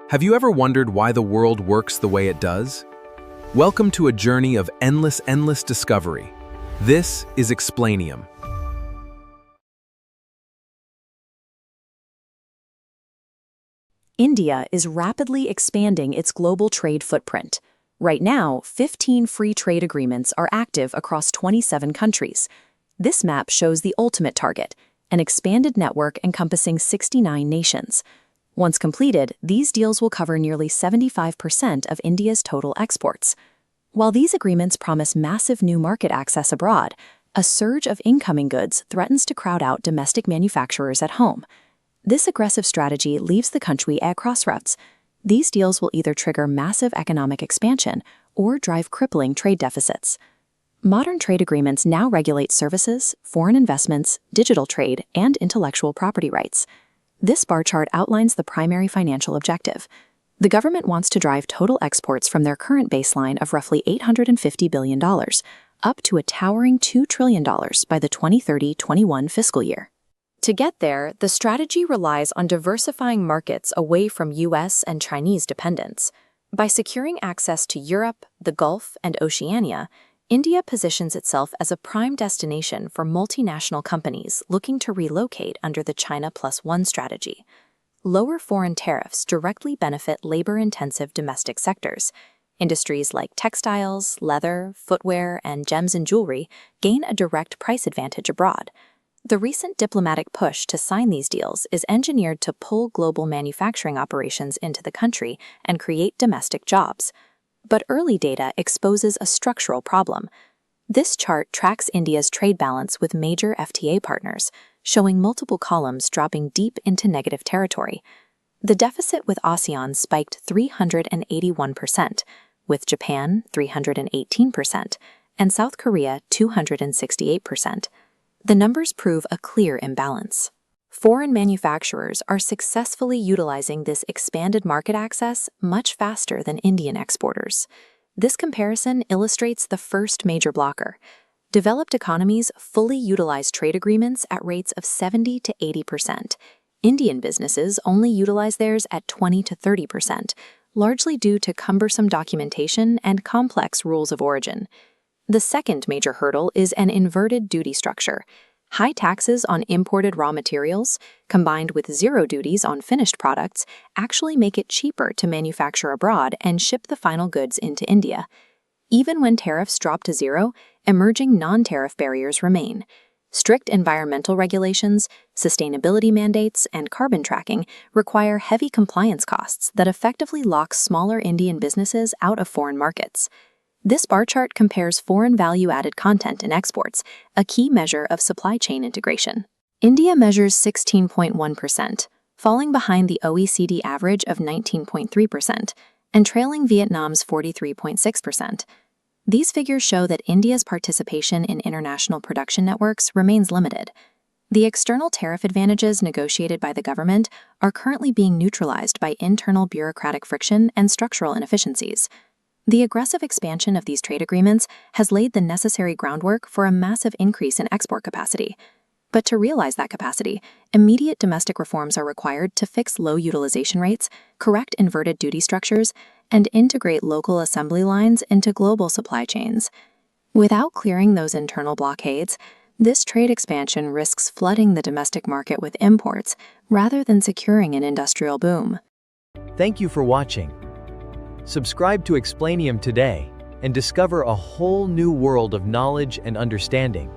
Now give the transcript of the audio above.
Have you ever wondered why the world works the way it does? Welcome to a journey of endless discovery. This is Explainium. India is rapidly expanding its global trade footprint. Right now, 15 free trade agreements are active across 27 countries. This map shows the ultimate target, an expanded network encompassing 69 nations. Once completed, these deals will cover nearly 75% of India's total exports. While these agreements promise massive new market access abroad, a surge of incoming goods threatens to crowd out domestic manufacturers at home. This aggressive strategy leaves the country at crossroads. These deals will either trigger massive economic expansion or drive crippling trade deficits. Modern trade agreements now regulate services, foreign investments, digital trade, and intellectual property rights. This bar chart outlines the primary financial objective. The government wants to drive total exports from their current baseline of roughly $850 billion up to a towering $2 trillion by the 2030-21 fiscal year. To get there, the strategy relies on diversifying markets away from U.S. and Chinese dependence. By securing access to Europe, the Gulf, and Oceania, India positions itself as a prime destination for multinational companies looking to relocate under the China Plus One strategy. Lower foreign tariffs directly benefit labor-intensive domestic sectors. Industries like textiles, leather, footwear, and gems and jewelry gain a direct price advantage abroad. The recent diplomatic push to sign these deals is engineered to pull global manufacturing operations into the country and create domestic jobs. But early data exposes a structural problem. This chart tracks India's trade balance with major FTA partners, showing multiple columns dropping deep into negative territory. The deficit with ASEAN spiked 381%, with Japan 318%, and South Korea 268%. The numbers prove a clear imbalance. Foreign manufacturers are successfully utilizing this expanded market access much faster than Indian exporters. This comparison illustrates the first major blocker. Developed economies fully utilize trade agreements at rates of 70 to 80%. Indian businesses only utilize theirs at 20 to 30%, largely due to cumbersome documentation and complex rules of origin. The second major hurdle is an inverted duty structure. High taxes on imported raw materials, combined with zero duties on finished products, actually make it cheaper to manufacture abroad and ship the final goods into India. Even when tariffs drop to zero, emerging non-tariff barriers remain. Strict environmental regulations, sustainability mandates, and carbon tracking require heavy compliance costs that effectively lock smaller Indian businesses out of foreign markets. This bar chart compares foreign value-added content in exports, a key measure of supply chain integration. India measures 16.1%, falling behind the OECD average of 19.3%, and trailing Vietnam's 43.6%. These figures show that India's participation in international production networks remains limited. The external tariff advantages negotiated by the government are currently being neutralized by internal bureaucratic friction and structural inefficiencies. The aggressive expansion of these trade agreements has laid the necessary groundwork for a massive increase in export capacity. But to realize that capacity, immediate domestic reforms are required to fix low utilization rates, correct inverted duty structures, and integrate local assembly lines into global supply chains. Without clearing those internal blockades, this trade expansion risks flooding the domestic market with imports rather than securing an industrial boom. Thank you for watching. Subscribe to Explainium today and discover a whole new world of knowledge and understanding.